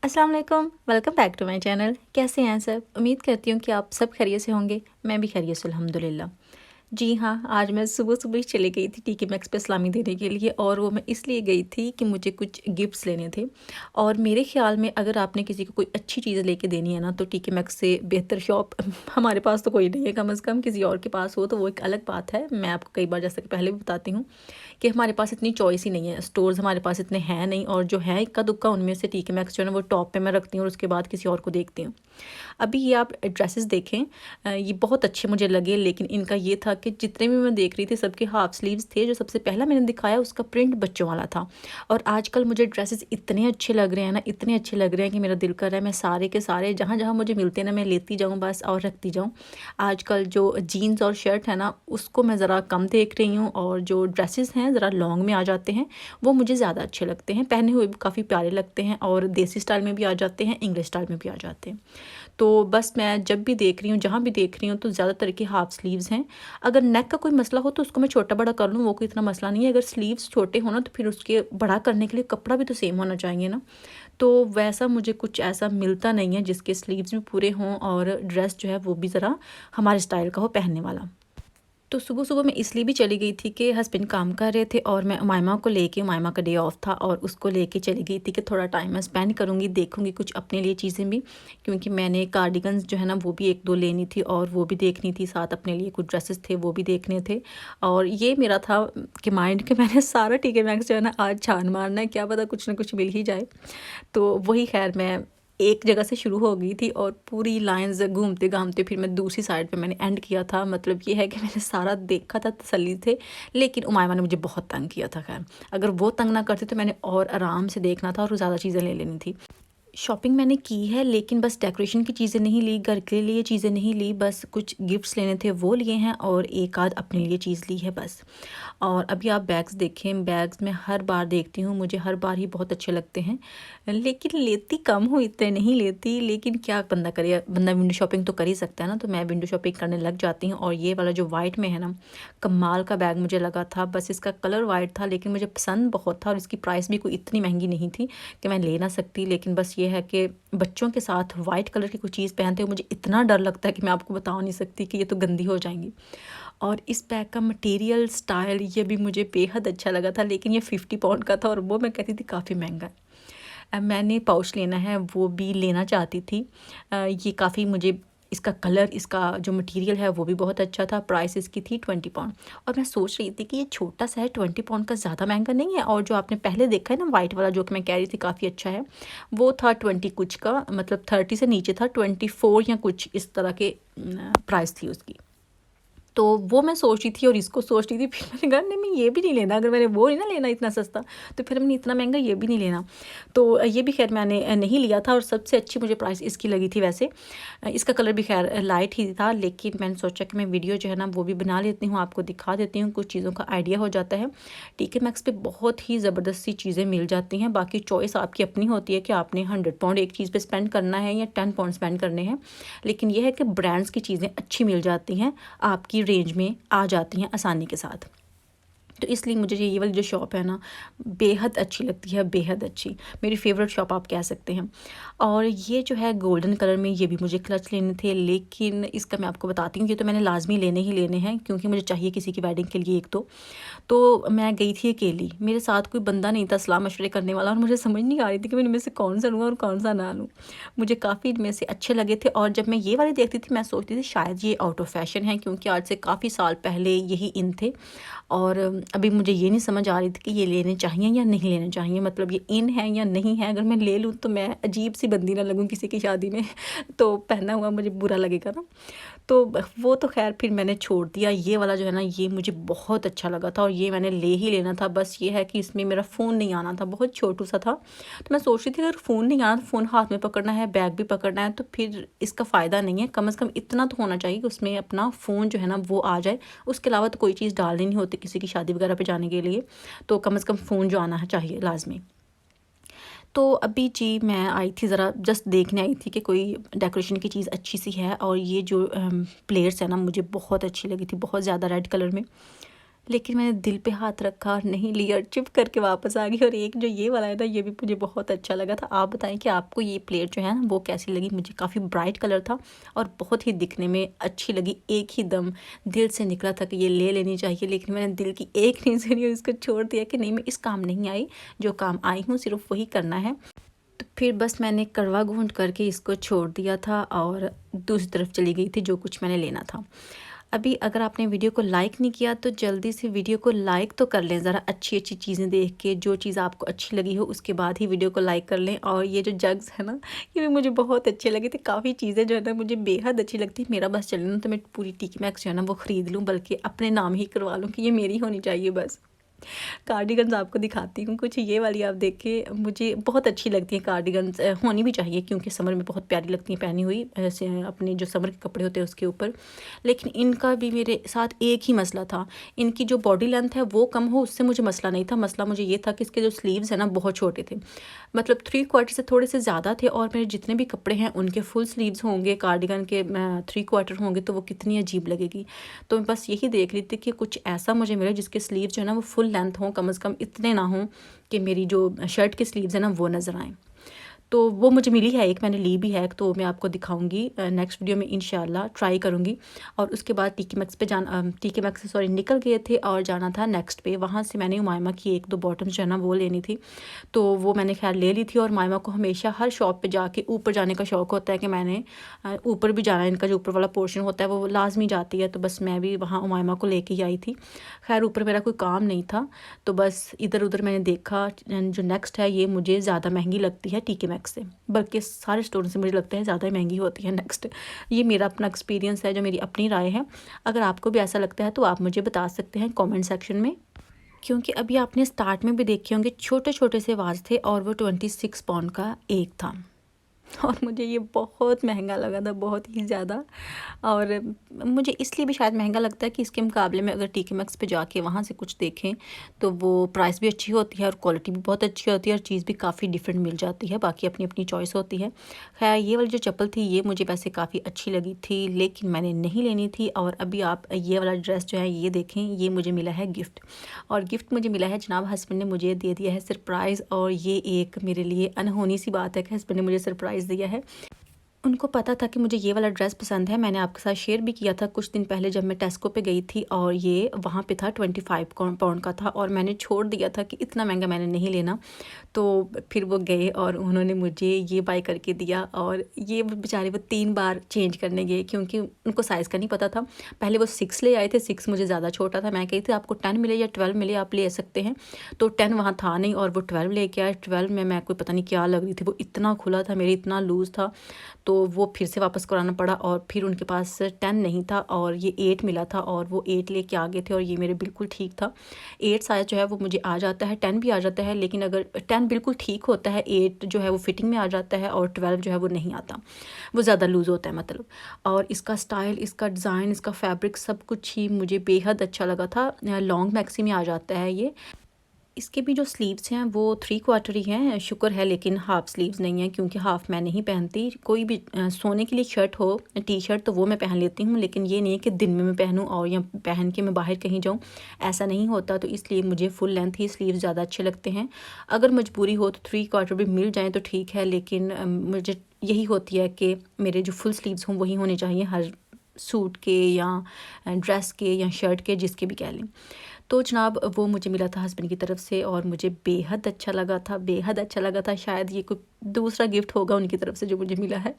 अस्सलाम वालेकुम, welcome back to my channel. कैसे हैं सब? उम्मीद करती हूँ कि आप सब खैरियत से होंगे। मैं भी खैरियत से अल्हम्दुलिल्लाह। जी हाँ, आज मैं सुबह-सुबह ही चली गई थी टीके मैक्स पे सलामी देने के लिए, और वो मैं इसलिए गई थी कि मुझे कुछ गिफ्ट्स लेने थे। और मेरे ख़्याल में अगर आपने किसी को कोई अच्छी चीज़ लेके देनी है ना, तो टीके मैक्स से बेहतर शॉप हमारे पास तो कोई नहीं है। कम से कम किसी और के पास हो तो वो एक अलग बात है। मैं आपको कई बार, जैसे कि पहले भी बताती हूँ, कि हमारे पास इतनी चॉइस ही नहीं है, स्टोर्स हमारे पास इतने हैं नहीं, और जो है इक्का दुक्का उनमें से टीके मैक्स जो है ना वो टॉप पे मैं रखती हूँ और उसके बाद किसी और को देखती हूँ। अभी ये आप ड्रेसेस देखें, ये बहुत अच्छे मुझे लगे, लेकिन इनका ये था कि जितने भी मैं देख रही थी सबके हाफ स्लीव्स थे। जो सबसे पहला मैंने दिखाया उसका प्रिंट बच्चों वाला था, और आजकल मुझे ड्रेसेस इतने अच्छे लग रहे हैं ना, इतने अच्छे लग रहे हैं कि मेरा दिल कर रहा है मैं सारे के सारे जहाँ जहाँ मुझे मिलते हैं ना मैं लेती जाऊँ बस और रखती जाऊँ। आजकल जो जीन्स और शर्ट है ना उसको मैं ज़रा कम देख रही हूँ, और जो ड्रेसेस हैं ज़रा लॉन्ग में आ जाते हैं वो मुझे ज़्यादा अच्छे लगते हैं, पहने हुए भी काफ़ी प्यारे लगते हैं, और देसी स्टाइल में भी आ जाते हैं, इंग्लिश स्टाइल में भी आ जाते हैं। तो बस मैं जब भी देख रही हूँ, जहाँ भी देख रही हूँ, तो ज़्यादातर की हाफ स्लीव्स हैं। अगर नेक का कोई मसला हो तो उसको मैं छोटा बड़ा कर लूँ, वो कोई इतना मसला नहीं है। अगर स्लीव्स छोटे हो ना तो फिर उसके बड़ा करने के लिए कपड़ा भी तो सेम होना चाहिए ना। तो वैसा मुझे कुछ ऐसा मिलता नहीं है जिसके स्लीव्स भी पूरे हों और ड्रेस जो है वो भी ज़रा हमारे स्टाइल का हो पहनने वाला। तो सुबह-सुबह मैं इसलिए भी चली गई थी कि हस्बैंड काम कर रहे थे, और मैं उमाइमा को लेके, उमाइमा का डे ऑफ था, और उसको लेके चली गई थी कि थोड़ा टाइम मैं स्पेंड करूँगी, देखूँगी कुछ अपने लिए चीज़ें भी, क्योंकि मैंने कार्डिगन्स जो है ना वो भी 1-2 लेनी थी और वो भी देखनी थी, साथ अपने लिए कुछ ड्रेसेस थे वो भी देखने थे। और ये मेरा था कि माइंड कि मैंने सारा टीके मैक्स जो है ना आज छान मारना है, क्या पता कुछ ना कुछ मिल ही जाए। तो वही ख़ैर मैं एक जगह से शुरू हो गई थी और पूरी लाइन्स घूमते-घामते फिर मैं दूसरी साइड पे मैंने एंड किया था। मतलब ये है कि मैंने सारा देखा था तसल्ली से, लेकिन उमाइमा ने मुझे बहुत तंग किया था ख़ैर। अगर वो तंग ना करती तो मैंने और आराम से देखना था और ज़्यादा चीज़ें ले लेनी थी। शॉपिंग मैंने की है, लेकिन बस डेकोरेशन की चीज़ें नहीं ली, घर के लिए चीज़ें नहीं ली, बस कुछ गिफ्ट्स लेने थे वो लिए हैं, और एक आध अपने लिए चीज़ ली है बस। और अभी आप बैग्स देखें, बैग्स मैं हर बार देखती हूँ, मुझे हर बार ही बहुत अच्छे लगते हैं, लेकिन लेती कम हूँ, इतने नहीं लेती, लेकिन क्या बंदा करे, बंदा विंडो शॉपिंग तो कर ही सकता है ना, तो मैं विंडो शॉपिंग करने लग जाती हूँ। और ये वाला जो वाइट में है ना, कमाल का बैग मुझे लगा था। बस इसका कलर वाइट था, लेकिन मुझे पसंद बहुत था, और इसकी प्राइस भी कोई इतनी महंगी नहीं थी कि मैं ले ना सकती। लेकिन बस ये है कि बच्चों के साथ वाइट कलर की कोई चीज़ पहनते हुए मुझे इतना डर लगता है कि मैं आपको बता नहीं सकती कि ये तो गंदी हो जाएंगी। और इस बैग का मटेरियल, स्टाइल, ये भी मुझे बेहद अच्छा लगा था, लेकिन ये 50 पाउंड का था, और वो मैं कहती थी काफ़ी महंगा है। अब मैंने पाउच लेना है, वो भी लेना चाहती थी। ये काफ़ी मुझे, इसका कलर, इसका जो मटेरियल है वो भी बहुत अच्छा था। प्राइस इसकी थी 20 पाउंड, और मैं सोच रही थी कि ये छोटा सा है, 20 पाउंड का ज़्यादा महंगा नहीं है। और जो आपने पहले देखा है ना वाइट वाला, जो कि मैं कह रही थी काफ़ी अच्छा है, वो था 20 कुछ का, मतलब 30 से नीचे था, 24 या कुछ इस तरह के प्राइस थी उसकी। तो वो मैं सोच रही थी और इसको सोच रही थी, फिर मैंने कहा नहीं, मैं ये भी नहीं लेना, अगर मैंने वो नहीं ना लेना इतना सस्ता, तो फिर मैंने इतना महंगा ये भी नहीं लेना। तो ये भी खैर मैंने नहीं लिया था, और सबसे अच्छी मुझे प्राइस इसकी लगी थी वैसे। इसका कलर भी खैर लाइट ही था, लेकिन मैंने सोचा कि मैं वीडियो जो है ना वो भी बना लेती हूँ, आपको दिखा देती हूँ, कुछ चीज़ों का आइडिया हो जाता है। टीके मैक्स पे बहुत ही ज़बरदस्त सी चीज़ें मिल जाती हैं, बाकी चॉइस आपकी अपनी होती है कि आपने 100 पाउंड एक चीज़ पे स्पेंड करना है या 10 पाउंड स्पेंड करने हैं। लेकिन यह है कि ब्रांड्स की चीज़ें अच्छी मिल जाती हैं, आपकी रेंज में आ जाती हैं आसानी के साथ। तो इसलिए मुझे ये वाली जो शॉप है ना बेहद अच्छी लगती है, बेहद अच्छी, मेरी फेवरेट शॉप आप कह सकते हैं। और ये जो है गोल्डन कलर में, ये भी मुझे क्लच लेने थे, लेकिन इसका मैं आपको बताती हूँ, ये तो मैंने लाजमी लेने ही लेने हैं, क्योंकि मुझे चाहिए किसी की वेडिंग के लिए एक तो मैं गई थी अकेली, मेरे साथ कोई बंदा नहीं था सलाह मशवरे करने वाला, और मुझे समझ नहीं आ रही थी कि मैं इनमें से कौन सा लूँ और कौन सा ना लूँ। मुझे काफ़ी इनमें से अच्छे लगे थे, और जब मैं ये वाले देखती थी मैं सोचती थी शायद ये आउट ऑफ फैशन है, क्योंकि आज से काफ़ी साल पहले यही इन थे। और अभी मुझे ये नहीं समझ आ रही थी कि ये लेने चाहिए या नहीं लेने चाहिए, मतलब ये इन है या नहीं है। अगर मैं ले लूँ तो मैं अजीब सी बंदी ना लगूँ किसी की शादी में तो पहना हुआ मुझे बुरा लगेगा ना। तो वो तो ख़ैर फिर मैंने छोड़ दिया। ये वाला जो है ना ये मुझे बहुत अच्छा लगा था, और ये मैंने ले ही लेना था। बस ये है कि इसमें मेरा फ़ोन नहीं आना था, बहुत छोटू सा था। तो मैं सोच रही थी अगर फ़ोन नहीं आना, तो फ़ोन हाथ में पकड़ना है, बैग भी पकड़ना है, तो फिर इसका फ़ायदा नहीं है। कम से कम इतना तो होना चाहिए कि उसमें अपना फ़ोन जो है ना वो आ जाए। उसके अलावा तो कोई चीज़ डालनी नहीं होती किसी की शादी वगैरह पे जाने के लिए, तो कम से कम फ़ोन जो आना है चाहिए लाज़मी। तो अभी जी मैं आई थी, ज़रा जस्ट देखने आई थी कि कोई डेकोरेशन की चीज़ अच्छी सी है, और ये जो प्लेट्स है ना मुझे बहुत अच्छी लगी थी, बहुत ज़्यादा रेड कलर में। लेकिन मैंने दिल पे हाथ रखा और नहीं लिया और चुप करके वापस आ गई। और एक जो ये वाला है ना, ये भी मुझे बहुत अच्छा लगा था। आप बताएं कि आपको ये प्लेट जो है ना वो कैसी लगी। मुझे काफ़ी ब्राइट कलर था और बहुत ही दिखने में अच्छी लगी। एक ही दम दिल से निकला था कि ये ले लेनी चाहिए, लेकिन मैंने दिल की एक नहीं सुनी और इसको छोड़ दिया कि नहीं, मैं इस काम नहीं आई, जो काम आई हूँ सिर्फ वही करना है। तो फिर बस मैंने कड़वा घूंट करके इसको छोड़ दिया था और दूसरी तरफ चली गई थी जो कुछ मैंने लेना था। अभी अगर आपने वीडियो को लाइक नहीं किया तो जल्दी से वीडियो को लाइक तो कर लें ज़रा, अच्छी अच्छी चीज़ें देख के। जो चीज़ आपको अच्छी लगी हो उसके बाद ही वीडियो को लाइक कर लें। और ये जो जग्स है ना, ये भी मुझे बहुत अच्छे लगे थे। काफ़ी चीज़ें जो है ना मुझे बेहद अच्छी लगती है। मेरा बस चले ना तो मैं पूरी टीकी मैक्स जो है ना वो ख़रीद लूँ, बल्कि अपने नाम ही करवा लूँ कि ये मेरी होनी चाहिए बस। कार्डिगन्स आपको दिखाती हूँ कुछ। ये वाली आप देखिए, मुझे बहुत अच्छी लगती हैं कार्डिगन्स, होनी भी चाहिए क्योंकि समर में बहुत प्यारी लगती हैं पहनी हुई ऐसे अपने जो समर के कपड़े होते हैं उसके ऊपर। लेकिन इनका भी मेरे साथ एक ही मसला था, इनकी जो बॉडी लेंथ है वो कम हो, उससे मुझे मसला नहीं था। मसला मुझे ये था कि इसके जो स्लीव्स हैं ना बहुत छोटे थे, मतलब 3/4 से थोड़े से ज़्यादा थे। और मेरे जितने भी कपड़े हैं उनके फुल स्लीव्स होंगे, कार्डिगन के 3/4 होंगे तो वो कितनी अजीब लगेगी। तो मैं बस यही देख रही थी कि कुछ ऐसा मुझे मिले जिसके स्लीव जो है ना वो फुल लेंथ हों, कम से कम इतने ना हों कि मेरी जो शर्ट के स्लीव्स हैं ना वो नज़र आएँ। तो वो मुझे मिली है, एक मैंने ली भी है, तो मैं आपको दिखाऊंगी नेक्स्ट वीडियो में इंशाल्लाह, ट्राई करूंगी। और उसके बाद टीके मैक्स पे टीके मैक्स से सॉरी निकल गए थे और जाना था नेक्स्ट पे। वहाँ से मैंने उमायमा की एक दो बॉटम्स जो है ना वो लेनी थी, तो वो मैंने खैर ले ली थी। और उमायमा को हमेशा हर शॉप पे जाके ऊपर जाने का शौक़ होता है कि मैंने ऊपर भी जाना है, इनका जो ऊपर वाला पोर्शन होता है वो लाजमी जाती है। तो बस मैं भी वहाँ उमायमा को लेके ही आई थी। खैर ऊपर मेरा कोई काम नहीं था, तो बस इधर उधर मैंने देखा। जो नेक्स्ट है ये मुझे ज़्यादा महंगी लगती है टीके मैक्स से, बल्कि सारे स्टोर से मुझे लगता है ज़्यादा ही महंगी होती है नेक्स्ट। ये मेरा अपना एक्सपीरियंस है, जो मेरी अपनी राय है। अगर आपको भी ऐसा लगता है तो आप मुझे बता सकते हैं कमेंट सेक्शन में। क्योंकि अभी आपने स्टार्ट में भी देखे होंगे छोटे छोटे से वाज थे और वो 26 पाउंड का एक था। और मुझे ये बहुत महंगा लगा था, बहुत ही ज़्यादा। और मुझे इसलिए भी शायद महंगा लगता है कि इसके मुकाबले में अगर टीके मैक्स पे जाके वहाँ से कुछ देखें तो वो प्राइस भी अच्छी होती है और क्वालिटी भी बहुत अच्छी होती है और चीज़ भी काफ़ी डिफरेंट मिल जाती है। बाकी अपनी अपनी चॉइस होती है। खैर ये वाली जो चप्पल थी ये मुझे वैसे काफ़ी अच्छी लगी थी, लेकिन मैंने नहीं लेनी थी। और अभी आप ये वाला ड्रेस जो है ये देखें, ये मुझे मिला है गिफ्ट। और गिफ्ट मुझे मिला है, जनाब हस्बैंड ने मुझे दे दिया है सरप्राइज़। और ये एक मेरे लिए अनहोनी सी बात है कि हस्बैंड ने मुझे सरप्राइज़ दिया है। उनको पता था कि मुझे ये वाला ड्रेस पसंद है। मैंने आपके साथ शेयर भी किया था कुछ दिन पहले जब मैं टेस्को पे गई थी, और ये वहाँ पे था 25 पाउंड का था और मैंने छोड़ दिया था कि इतना महंगा मैंने नहीं लेना। तो फिर वो गए और उन्होंने मुझे ये बाय करके दिया। और ये बेचारे वो 3 बार चेंज करने गए क्योंकि उनको साइज़ का नहीं पता था। पहले वो 6 ले आए थे, 6 मुझे ज़्यादा छोटा था। मैं कही थी आपको 10 मिले या 12 मिले आप ले सकते हैं, तो 10 वहाँ था नहीं और वो 12 लेके आए। 12 में मैं कोई पता नहीं क्या लग रही थी, वो इतना खुला था, मेरे इतना लूज़ था, तो वो फिर से वापस कराना पड़ा। और फिर उनके पास 10 नहीं था और ये 8 मिला था और वो 8 लेके आ गए थे और ये मेरे बिल्कुल ठीक था। 8 साइज़ जो है वो मुझे आ जाता है, 10 भी आ जाता है, लेकिन अगर 10 बिल्कुल ठीक होता है, 8 जो है वो फिटिंग में आ जाता है और 12 जो है वो नहीं आता, वो ज़्यादा लूज़ होता है मतलब। और इसका स्टाइल, इसका डिज़ाइन, इसका फैब्रिक सब कुछ ही मुझे बेहद अच्छा लगा था। लॉन्ग मैक्सी में आ जाता है ये। इसके भी जो स्लीव्स हैं वो 3/4 ही हैं, शुक्र है, लेकिन हाफ़ स्लीव्स नहीं है क्योंकि हाफ़ मैं नहीं पहनती। कोई भी सोने के लिए शर्ट हो, टी शर्ट, तो वो मैं पहन लेती हूँ, लेकिन ये नहीं है कि दिन में मैं पहनूँ और या पहन के मैं बाहर कहीं जाऊँ, ऐसा नहीं होता। तो इसलिए मुझे फुल लेंथ ही स्लीव्स ज़्यादा अच्छे लगते हैं। अगर मजबूरी हो तो 3/4 भी मिल जाएँ तो ठीक है, लेकिन मुझे यही होती है कि मेरे जो फुल स्लीव्स हों वही होने चाहिए हर सूट के या ड्रेस के या शर्ट के, जिसके भी कह लें। तो जनाब वो मुझे मिला था हस्बैंड की तरफ से और मुझे बेहद अच्छा लगा था, बेहद अच्छा लगा था। शायद ये कोई दूसरा गिफ्ट होगा उनकी तरफ से जो मुझे मिला है।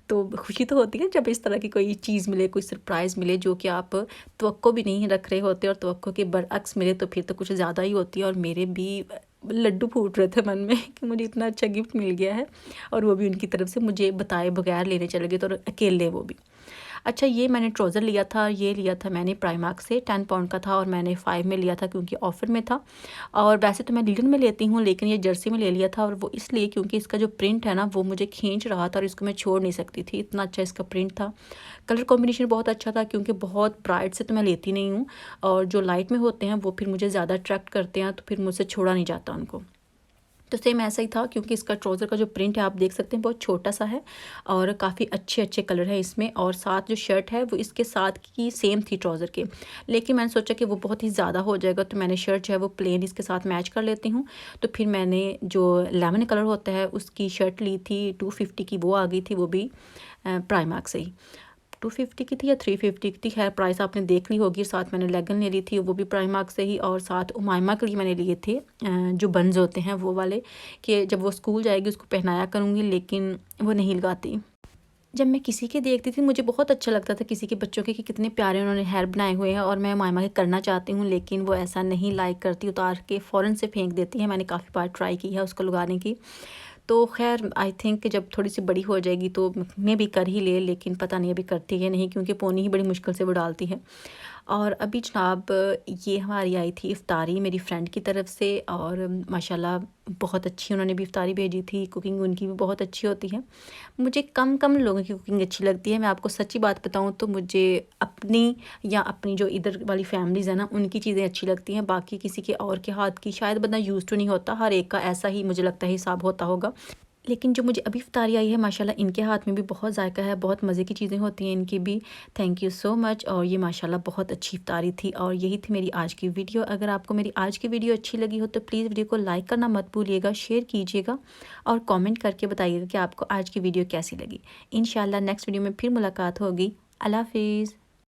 तो खुशी तो होती है जब इस तरह की कोई चीज़ मिले, कोई सरप्राइज़ मिले जो कि आप तवक्को भी नहीं रख रहे होते और तवक्को के बरअक्स मिले तो फिर तो कुछ ज़्यादा ही होती है। और मेरे भी लड्डू फूट रहे थे मन में कि मुझे इतना अच्छा गिफ्ट मिल गया है, और वो भी उनकी तरफ से, मुझे बताए बगैर लेने चले गए, तो अकेले वो भी। अच्छा, ये मैंने ट्राउज़र लिया था, ये लिया था मैंने प्राइमार्क से, 10 पाउंड का था और मैंने 5 में लिया था क्योंकि ऑफ़र में था। और वैसे तो मैं लिनन में लेती हूँ, लेकिन ये जर्सी में ले लिया था, और वो इसलिए क्योंकि इसका जो प्रिंट है ना वो मुझे खींच रहा था और इसको मैं छोड़ नहीं सकती थी, इतना अच्छा इसका प्रिंट था। कलर कॉम्बिनेशन बहुत अच्छा था क्योंकि बहुत ब्राइट से तो मैं लेती नहीं हूँ, और जो लाइट में होते हैं वो फिर मुझे ज़्यादा अट्रैक्ट करते हैं, तो फिर मुझसे छोड़ा नहीं जाता उनको। तो सेम ऐसा ही था, क्योंकि इसका ट्राउज़र का जो प्रिंट है आप देख सकते हैं बहुत छोटा सा है और काफ़ी अच्छे अच्छे कलर है इसमें, और साथ जो शर्ट है वो इसके साथ की सेम थी ट्राउज़र के, लेकिन मैंने सोचा कि वो बहुत ही ज़्यादा हो जाएगा, तो मैंने शर्ट जो है वो प्लेन इसके साथ मैच कर लेती हूँ। तो फिर मैंने जो लेमन कलर होता है उसकी शर्ट ली थी 250 की, वो आ गई थी, वो भी प्राइमार्क से ही। 250 की थी या 350 की थी, खैर प्राइस आपने देख ली होगी। साथ मैंने लेगन ले ली थी, वो भी प्राइमार्क से ही, और साथ उमायमा के लिए मैंने लिए थे जो बंस होते हैं वो वाले, कि जब वो स्कूल जाएगी उसको पहनाया करूँगी, लेकिन वो नहीं लगाती। जब मैं किसी के देखती थी मुझे बहुत अच्छा लगता था, किसी के बच्चों के कि कितने प्यारे उन्होंने हेयर बनाए हुए हैं, और मैं उमायमा के करना चाहती हूँ, लेकिन वो ऐसा नहीं लाइक करती, उतार के फ़ौरन से फेंक देती है। मैंने काफ़ी बार ट्राई की है उसको लगाने की। तो खैर आई थिंक जब थोड़ी सी बड़ी हो जाएगी तो मैं भी कर ही ले, लेकिन पता नहीं अभी करती है नहीं, क्योंकि पोनी ही बड़ी मुश्किल से वो डालती है। और अभी जनाब ये हमारी आई थी इफ़्तारी मेरी फ्रेंड की तरफ से, और माशाल्लाह बहुत अच्छी उन्होंने भी इफ़्तारी भेजी थी। कुकिंग उनकी भी बहुत अच्छी होती है। मुझे कम कम लोगों की कुकिंग अच्छी लगती है। मैं आपको सच्ची बात बताऊं तो मुझे अपनी या अपनी जो इधर वाली फैमिलीज़ है ना उनकी चीज़ें अच्छी लगती हैं, बाकी किसी के और के हाथ की शायद बंदा यूज़ टू नहीं होता, हर एक का ऐसा ही मुझे लगता है हिसाब होता होगा। लेकिन जो मुझे अभी इफ्तारी आई है माशाल्लाह इनके हाथ में भी बहुत जायका है, बहुत मज़े की चीज़ें होती हैं इनकी भी। Thank you so much. और ये माशाल्लाह बहुत अच्छी इफ्तारी थी, और यही थी मेरी आज की वीडियो। अगर आपको मेरी आज की वीडियो अच्छी लगी हो तो प्लीज़ वीडियो को लाइक करना मत भूलिएगा, शेयर कीजिएगा और कॉमेंट करके बताइएगा कि आपको आज की वीडियो कैसी लगी। इंशाल्लाह नेक्स्ट वीडियो में फिर मुलाकात होगी। अल्लाह हाफिज़।